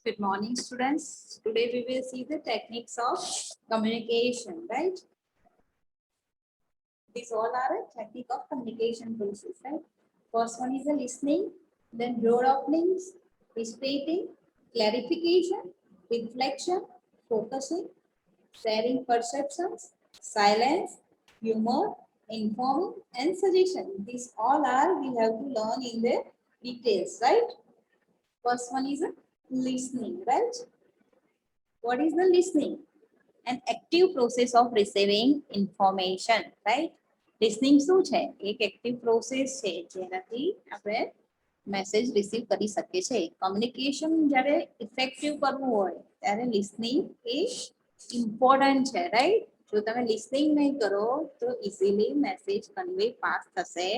Good morning, students. Today we will see the techniques of communication, right? These all are a technique of communication process, right? First one is the listening, then road openings, restating, clarification, reflection, focusing, sharing perceptions, silence, humor, informing, and suggestion. These all are we have to learn in the details, right? First one is a listening, right? What is the listening? An active process of receiving information, right? Listening શું છે? એક active process છે જેનાથી આપણે message receive કરી શકીએ છે. Communication જ્યારે ઇફેક્ટિવ કરવું હોય ત્યારે લિસનિંગ એ ઇમ્પોર્ટન્ટ છે, રાઈટ? જો તમે લિસનિંગ નહીં કરો તો ઇઝીલી મેસેજ કન્વે પાસ થશે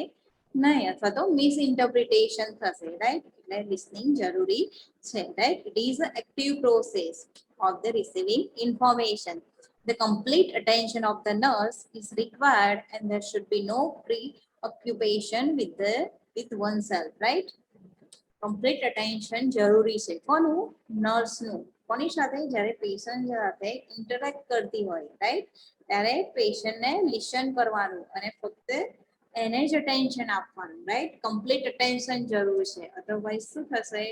નહીં અથવા તો મિસઇન્ટરપ્રિટેશન થશે, રાઈટ? એટલે લિસનિંગ જરૂરી છે, right? It is a active process of the receiving information. The complete attention of the nurse is required and there should be no preoccupation with oneself, right? Complete attention જરૂરી છે કોનું? નર્સનું. કોની સાથે? જ્યારે patient સાથે interact કરતી હોય, right? ત્યારે પેશન્ટને લિસન કરવાનું અને ફક્ત એને જ અટેન્શન આપવાનું, રાઈટ? કમ્પ્લીટ અટેન્શન જરૂર છે, અધરવાઇઝ શું થશે?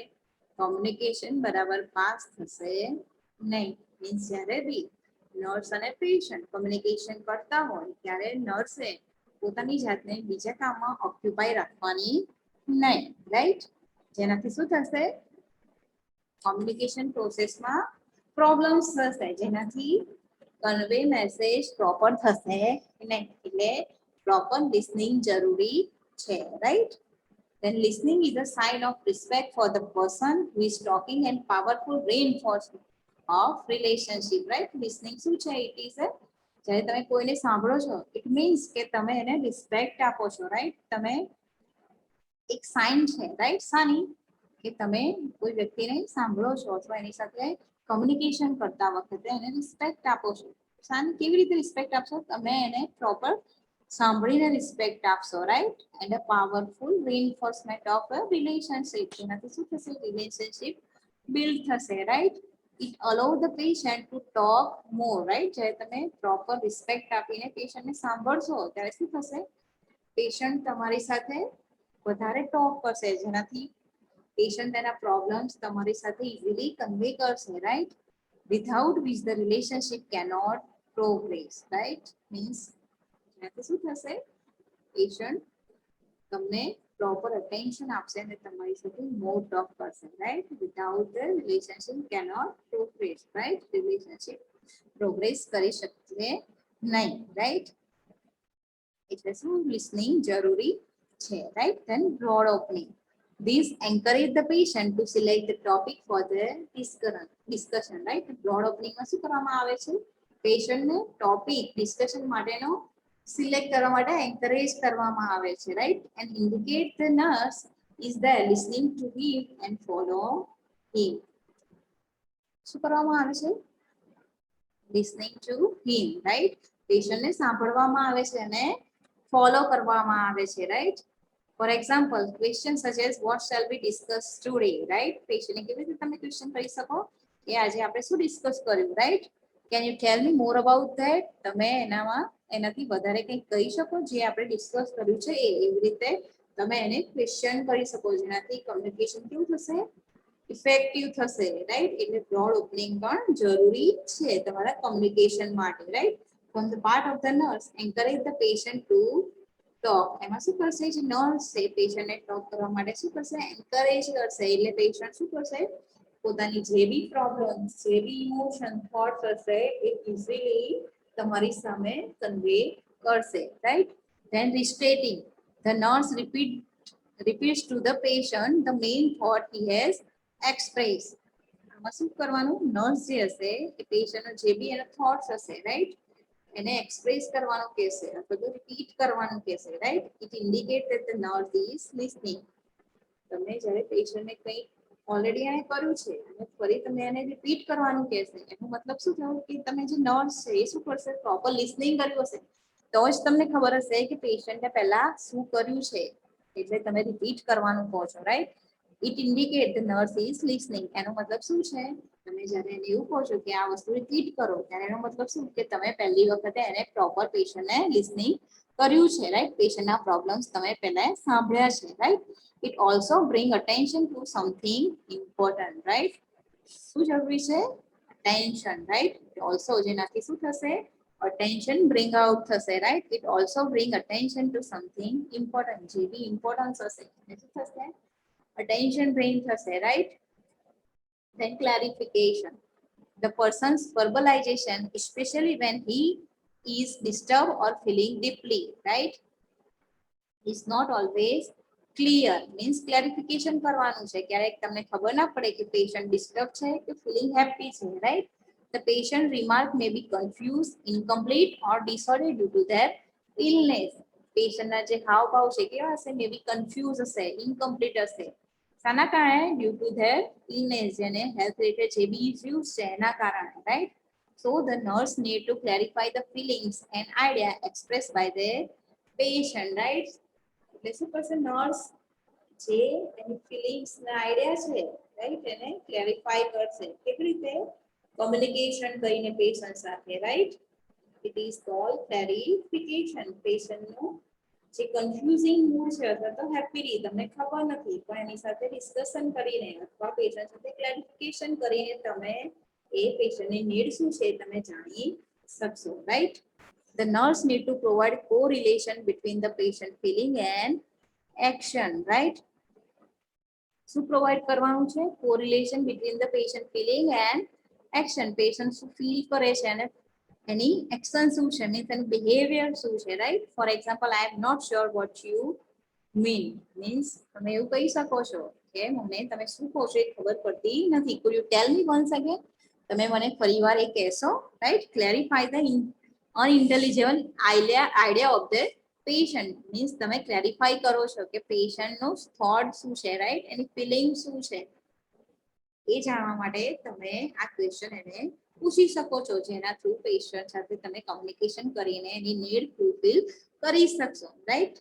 કોમ્યુનિકેશન બરાબર પાસ થશે નહીં. મીન્સ જ્યારે બી નર્સ અને પેશન્ટ કોમ્યુનિકેશન કરતા હોય ત્યારે નર્સે પોતાની જાતને બીજા કામમાં ઓક્યુપાઈ રાખવાની નહીં, રાઈટ? જેનાથી શું થશે? કોમ્યુનિકેશન પ્રોસેસમાં પ્રોબ્લેમ્સ થશે, જેનાથી કન્વે મેસેજ પ્રોપર થશે નહીં. એટલે પ્રોપર લિસનિંગ જરૂરી છે, right? Then listening is a sign of respect for the person who is talking and powerful reinforcement of relationship, right? Listening શું છે? It is a જ્યારે તમે કોઈને સાંભળો છો it means કે તમે એને રિસ્પેક્ટ આપો છો, રાઈટ? તમે એક સાઇન છે, રાઈટ? સાની કે તમે કોઈ વ્યક્તિને સાંભળો છો અથવા એની સાથે કમ્યુનિકેશન કરતા વખતે એને રિસ્પેક્ટ આપો છો. સાની કેવી રીતે રિસ્પેક્ટ આપશો? તમે એને પ્રોપર સાંભળીને રિસ્પેક્ટ આપશો, right? And a powerful reinforcement of a relationship. જેનાથી શું થશે? રિલેશનશિપ બિલ્ડ થશે, right? It allow the patient to talk more, right? જ્યારે તમે પ્રોપર રિસ્પેક્ટ આપીને પેશન્ટને સાંભળશો ત્યારે શું થશે? પેશન્ટ તમારી સાથે વધારે ટોક કરશે, જેનાથી પેશન્ટ તેના પ્રોબ્લેમ્સ તમારી સાથે ઇઝીલી કન્વે કરશે, right? Without which the relationship cannot progress, right? Means એનાથી શું થશે? પેશન્ટ તમને પ્રોપર અટેન્શન આપશે અને તમારી સાથે મોર ટોક કરશે, right? Without the relationship cannot progress, right? Relationship progress કરી શકશે નહીં, રાઈટ? એટલે શું? લિસનિંગ જરૂરી છે, right? Then broad opening. These encourage the patient to select the topic for the discussion, right? Broad ઓપનિંગમાં શું કરવામાં આવે છે? પેશન્ટને ટોપિક ડિસ્કશન માટેનો સિલેક્ટ કરવા માટે એન્કરેજ કરવામાં આવે છે, right? And indicate the nurse is the listening to him and follow him. શું કરવામાં આવે છે? Listening to him, right? પેશન્ટને સાંભળવામાં આવે છે અને ફોલો કરવામાં આવે છે, right? For example, questions such as what shall we discuss today, right? પેશન્ટને કેવી રીતે તમે ક્વેશ્ચન કરી શકો કે આજે આપણે શું ડિસ્કસ કર્યું, right? Can you tell me more about that? તમે એનાથી વધારે કંઈક કહી શકો જે આપણે ડિસ્કસ કર્યું છે એવી રીતે તમે એને ક્વેશ્ચન કરી શકો, જેનાથી કમ્યુનિકેશન કેવું થશે? ઇફેક્ટિવ થશે, રાઈટ? એટલે બ્રોડ ઓપનિંગ પણ જરૂરી છે તમારા કમ્યુનિકેશન માટે, right? From the part of the nurse, encourage the patient to talk. એમાં શું કરશે? જે નર્સ છે પેશન્ટને ટોક કરવા માટે શું કરશે? એન્કરેજ કરશે. એટલે પેશન્ટ શું કરશે? પોતાની જે બી પ્રોબ્લેમ્સ, જે બી ઇમોશન, થોટ્સ હશે એ ઇઝીલી તમારી સામે કન્વે કરશે, right? Then restating. The nurse repeats to the patient the main thought he has expressed. આમાં શું કરવાનું? નર્સ જે હશે એ પેશન્ટનો જે બી એનો થોટ્સ હશે, રાઈટ? એને એક્સપ્રેસ કરવાનું કહેશે અથવા તો રિપીટ કરવાનું કહેશે, right? It indicate that the nurse is listening. તમે જ્યારે પેશન્ટને કંઈ ઓલરેડી એને કર્યું છે અને ફરી તમે એને રિપીટ કરવાનું કહેશે, એનો મતલબ શું થયું? કે તમે જે નર્સ છે એ શું કરશે? પ્રોપર લિસનિંગ કર્યું હશે તો જ તમને ખબર હશે કે પેશન્ટે પહેલા શું કર્યું છે, એટલે તમે રિપીટ કરવાનું કહો છો, right? It indicate the nurse is listening. એનો મતલબ શું છે? તમે જ્યારે એને એવું કહો છો કે આ વસ્તુ રિપીટ કરો, ત્યારે એનો મતલબ શું કે તમે પહેલી વખતે એને પ્રોપર પેશન્ટને લિસનિંગ કર્યું છે, રાઈટ? પેશન્ટના પ્રોબ્લેમ્સ તમે પહેલા સાંભળ્યા છે, right? It also bring attention two something important, right? શું જરૂરી છે? Attention, right? ઓલ્સો જેનાથી શું થશે? attention bring out થશે, right? It also bring attention to something important. જે બી ઇમ્પોર્ટન્સ હશે એને શું થશે? attention bring થશે, right? Then clarification. The person's verbalization, especially when he is disturbed or feeling deeply, right, is not always clear. Means clarification કરવાનું છે. ક્યારેક તમને ખબર ના પડે કે પેશન્ટ ડિસ્ટર્બ છે કે ફીલિંગ હેપી છે, right? The patient remark may be confused, incomplete or disordered due to their illness. પેશન્ટના જે હાવભાવ છે કેવા હશે? મે બી કન્ફ્યુઝ હશે, ઇનકમ્પ્લીટ હશે. શાના કારણે? ડ્યુ ટુ ધેર ઇલનેસ, જેને હેલ્થ રિલેટેડ જે બી ઇશ્યુઝ છે એના કારણે, right? So the nurse need to clarify the feelings and idea expressed by the patient, right? એટલે શું કરશે નર્સ? જે એની ફિલિંગ્સ ના આઈડિયા છે, રાઈટ, એને ક્લેરિફાઈ કરશે. કેવી રીતે? કમ્યુનિકેશન કરીને પેશન્ટ સાથે, right? It is called clarification. પેશન્ટનું જે કન્ફ્યુઝિંગ મૂડ છે અથવા તો હેપી તમને ખબર નથી, પણ એની સાથે ડિસ્કશન કરીને અથવા પેશન્ટ સાથે ક્લેરિફિકેશન કરીને તમે એ પેશન્ટની નીડ શું છે તમે જાણી શકશો, right? The nurse need to provide correlation between the patient feeling and action, right? શું પ્રોવાઈડ કરવાનું છે? Correlation between the patient feeling and action. Patient શું ફીલ કરે છે અને એની એક્શન શું છે, મીન્સ એનું બિહેવિયર શું છે, right? For example, I am not sure what you mean. Means તમે એવું કહી શકો છો કે મને તમે શું કહો છો એ ખબર પડતી નથી. Could you tell me once again? તમે મને ફરીવાર એ કહેશો, right? Clarify the unintelligible idea of the patient. Means તમે ક્લેરિફાઈ કરો છો કે પેશન્ટનો થોટ શું છે, રાઈટ? એની ફિલિંગ શું છે એ જાણવા માટે તમે આ ક્વેશ્ચન એને પૂછી શકો છો, જેના થ્રુ પેશન્ટ સાથે તમે કમ્યુનિકેશન કરીને એની નીડ ફૂલફિલ કરી શકશો, right?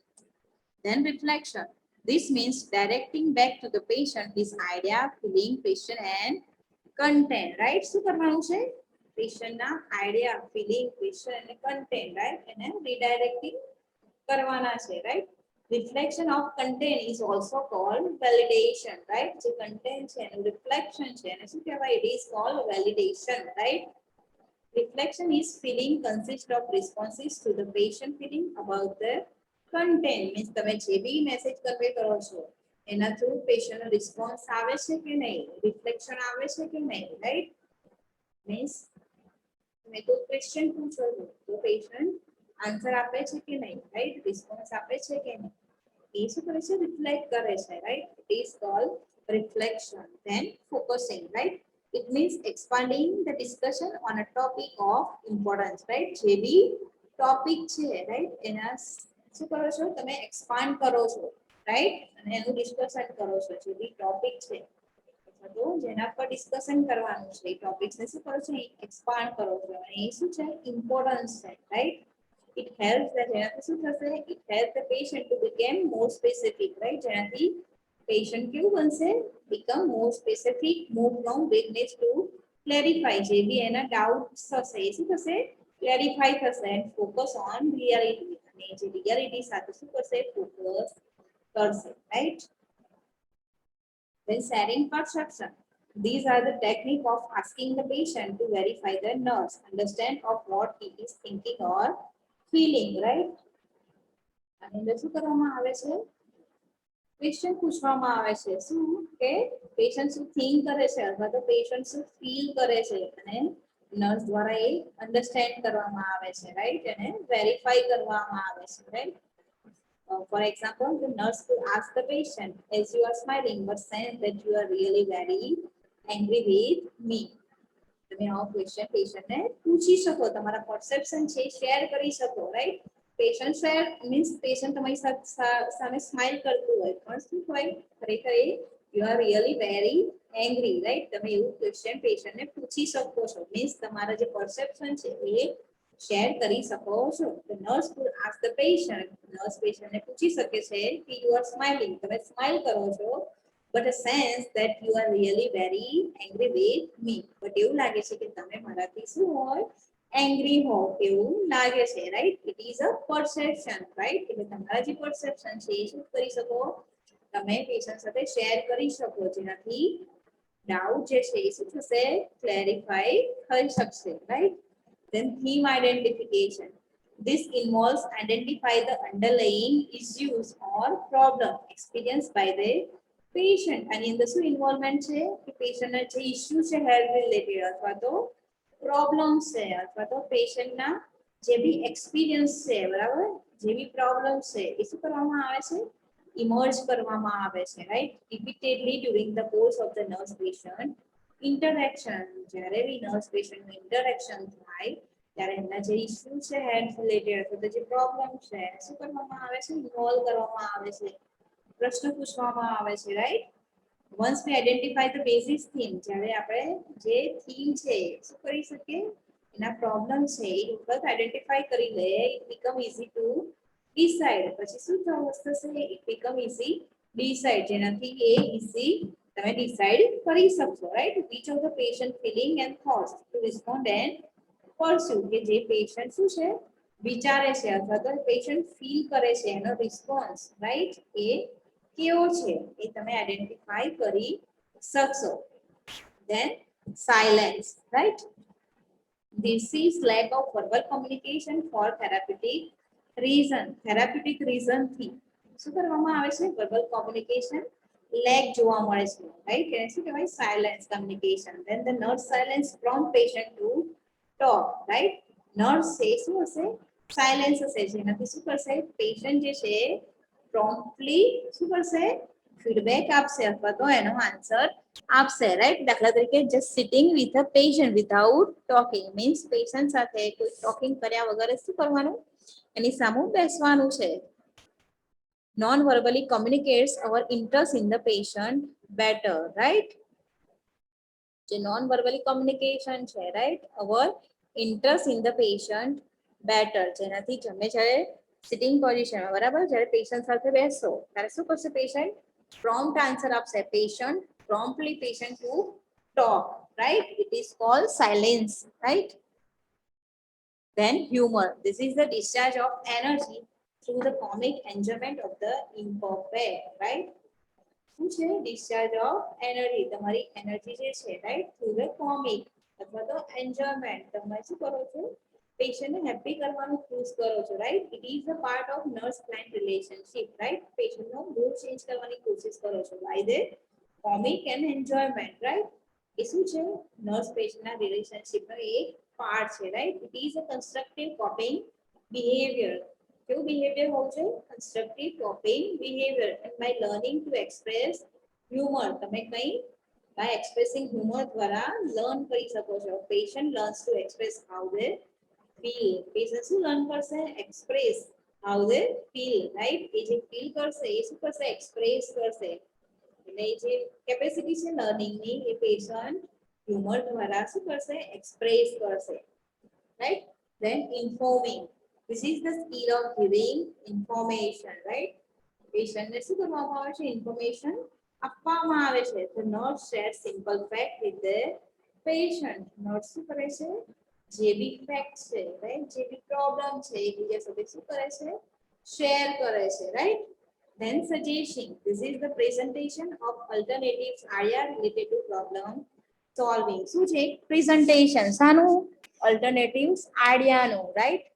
Then reflection. This means directing back to the patient his idea, feeling, question and content, right? શું કરવાનું છે? પેશન્ટના આઈડિયા, ફિલિંગ, ક્વેશ્ચન અને કન્ટેન્ટ, રાઈટ, એને રીડાયરેક્ટિંગ કરવાના છે, right? Reflection of content is also called validation, right? જે content છે એનું reflection છે એને શું કહેવાય? It is called validation, right? Reflection is feeling consists of responses to the patient feeling about the content. Means તમે જે બી મેસેજ કન્વે કરો છો એના થ્રુ પેશન્ટનો રિસ્પોન્સ આવે છે કે નહીં, રિફ્લેક્શન આવે છે કે નહીં, રાઈટ? મીન્સ તમે કોઈ ક્વેશ્ચન પૂછો છો તો પેશન્ટ આન્સર આપે છે કે નહીં, રાઈટ? રિસ્પોન્સ આપે છે કે નહીં, એ શું કરે છે? રિફ્લેક્ટ કરે છે, right? It is called reflection. Then focusing, right? It means expanding the discussion on a topic of importance, right? જે બી ટોપિક છે, રાઈટ, એના શું કરો છો તમે? એક્સપાન્ડ કરો છો, રાઈટ? અને એનું ડિસ્કશન કરો છો. જે બી ટોપિક છે તો જેના પર ડિસ્કશન કરવાનું છે એ ટોપિક્સને શું કરો છો? એક્સપાન્ડ કરો છો. અને એ શું છે? ઇમ્પોર્ટન્સ છે, રાઈટ? It helps that જેનાથી શું થશે? It helps the patient to become more specific, right? જેનાથી patient કેવું બનશે? Become more specific, move from vagueness to clarify. જે બી એના ડાઉટ્સ હશે એ શું થશે? ક્લેરિફાઈ થશે and focus on reality. અને જે રિયાલિટી સાથે શું કરશે? ફોકસ કરશે, right? Then sharing perception. These are the technique of asking the patient to verify the nerves, understand of what he is thinking or feeling, right? અને અંદર શું કરવામાં આવે છે? ક્વેશ્ચન પૂછવામાં આવે છે. શું કે પેશન્ટ શું થિંક કરે છે અથવા તો પેશન્ટ શું ફીલ કરે છે, અને નર્સ દ્વારા એ અન્ડરસ્ટેન્ડ કરવામાં આવે છે, રાઈટ? એને વેરીફાઈ કરવામાં આવે છે, right? For example, the nurse could ask the patient, as you are smiling, but sense that you are really very angry with me. તમે આવો ક્વેશ્ચન પેશન્ટને પૂછી શકો, તમારા પરસેપ્શન છે શેર કરી શકો, right? Patient share means patient તમારી સામે સ્માઇલ કરતું હોય પણ શું હોય ખરેખર એ you are really very angry, right? તમે એવું ક્વેશ્ચન પેશન્ટને પૂછી શકો છો. મીન્સ તમારા જે પરસેપ્શન છે એ શેર કરી શકો છો. The nurse could ask the patient, nurse પેશન્ટને પૂછી શકે છે કે યુ આર સ્માઇલિંગ, તમે સ્માઇલ કરો છો, but a sense that you are really very angry with me. But એવું લાગે છે કે તમે મારાથી શું હોય angry હો એવું લાગે છે, right? It is a perception, right? એટલે તમારા જે perception છે એ શું કરી શકો તમે પેશન્ટ સાથે શેર કરી શકો જેનાથી ડાઉટ જે છે એ શું થશે ક્લેરિફાઈ થઈ શકશે, right? Then theme identification. This involves identify the underlying issues or problem experienced by the patient. અને અંદર શું ઇન્વોલ્વમેન્ટ છે કે પેશન્ટના જે ઇશ્યુ છે હેલ્થ રિલેટેડ અથવા તો પ્રોબ્લેમ્સ છે અથવા તો પેશન્ટના જે બી એક્સપિરિયન્સ છે બરાબર જે બી પ્રોબ્લેમ્સ છે એ શું કરવામાં આવે છે ઇમર્જ કરવામાં આવે છે, right? Repeatedly during the course of the nurse patient interaction. જ્યારે બી નર્સ પેશન્ટનું ઇન્ટરેક્શન થાય ત્યારે એમના જે ઇશ્યુ છે હેલ્થ રિલેટેડ અથવા તો જે પ્રોબ્લેમ છે એને શું કરવામાં આવે છે ઇન્વોલ્વ કરવામાં આવે છે, પ્રશ્ન પૂછવામાં આવે છે, right? Once we identify the basic theme, જ્યારે આપણે જે થીમ છે શું કરી શકીએ એના પ્રોબ્લેમ છે એ વખત આઈડેન્ટિફાઈ કરી લે it become easy to decide. પછી શું થશે ઇટ બીકમ ઇઝી ડિસાઇડ, જેનાથી એ ઇઝી તમે ડિસાઇડ કરી શકશો, right? Which of the patient feeling and thoughts to respond and pursue, કે જે પેશન્ટ શું છે વિચારે છે અથવા તો પેશન્ટ ફીલ કરે છે એનો રિસ્પોન્સ, રાઈટ? એ કેવો છે એ તમે આઈડેન્ટિફાઈ કરી શકશો. Then silence, right? This is lack of verbal communication for therapeutic reason. Therapeutic reason થી શું કરવામાં આવે છે verbal communication lack જોવા મળે છે, right? એને શું કહેવાય silence communication. Then the nurse silence from patient to talk, right? Nurse છે શું હશે silence હશે જેનાથી શું કરશે પેશન્ટ જે છે promptly શું કરશે ફીડબેક આપશે અથવા તો એનો આન્સર આપશે, રાઈટ? દાખલા તરીકે just sitting with a patient without talking means patient સાથે કોઈ ટોકિંગ કર્યા વગર શું કરવાનું એની સામે બેસવાનું છે. Non verbally communicates our interest in the patient better, right? જે નોન વર્બલી કમ્યુનિકેશન છે, right? Our interest in the patient better, જેનાથી તમે જ્યારે સિટિંગ પોઝિશનમાં બરાબર જ્યારે પેશન્ટ સાથે બેસશો ત્યારે શું કરશે પેશન્ટ prompt answer આપશે patient promptly patient to talk, right? It is called silence, right? Then humor. This is the discharge of energy through the comic enjoyment of the imperfect, right? શું છે discharge of energy તમારી energy જે છે right through the comic અથવા તો enjoyment તમે શું કરો છો પેશન્ટને હેપી કરવાનું ચૂઝ કરો છો, right? It is a part of nurse client relationship, right? પેશન્ટનો મૂડ ચેન્જ કરવાની કોશિશ કરો છો by the comic and enjoyment, right? એ શું છે નર્સ પેશન્ટના રિલેશનશિપનો એક પાર્ટ છે, right? It is a constructive coping behaviour. કેવું બિહેવિયર હોવું જોઈએ constructive coping behaviour and by learning to express humour તમે કંઈ by expressing humor દ્વારા લર્ન કરી શકો છો. Patient learns to express how they feel. Patient શું લર્ન કરશે express how they feel, right? એ જે ફીલ કરશે એ શું કરશે એક્સપ્રેસ કરશે એટલે એ જે કેપેસિટી છે લર્નિંગની એ પેશન્ટ હ્યુમર દ્વારા શું કરશે એક્સપ્રેસ કરશે, right? Then informing. This is the skill of giving information, right? પેશન્ટને શું કરવામાં આવે છે ઇન્ફોર્મેશન આપવામાં આવે છે. તો nurse share simple fact with the patient. Nurse શું કરે છે જે બી ફેક્ટ છે રાઈટ જે બી પ્રોબ્લેમ છે એકબીજા સાથે શું કરે છે શેર કરે છે, right? Then suggesting. This is the presentation of alternatives idea related to problem solving. શું છે પ્રેઝન્ટેશન શાનું alternatives આઈડિયાનું, રાઈટ?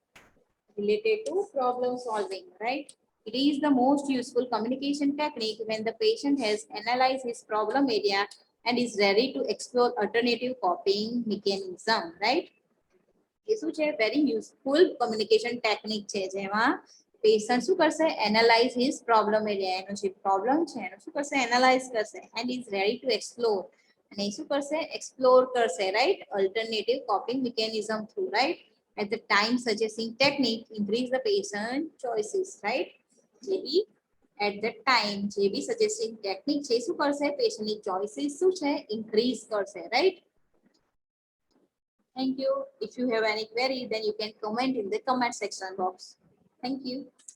related to problem solving, right? It is the most useful communication technique when the patient has analyzed his problem area and is ready to explore alternative coping mechanism, right? એ શું છે very useful communication technique છે જેમાં patient શું કરશે analyse his problem area એનો જે problem છે એનો શું કરશે એનાલાઇઝ કરશે and is ready to explore અને એ શું કરશે એક્સપ્લોર કરશે, right? Alternative coping mechanism through, right? At the time suggesting technique increase the patient choices, right? જે બી at that time જે બી suggesting technique છે શું કરશે પેશન્ટની ચોઇસીસ શું છે ઇન્ક્રીઝ કરશે, right? Thank you. If you have any query then you can comment in the comment section box. Thank you.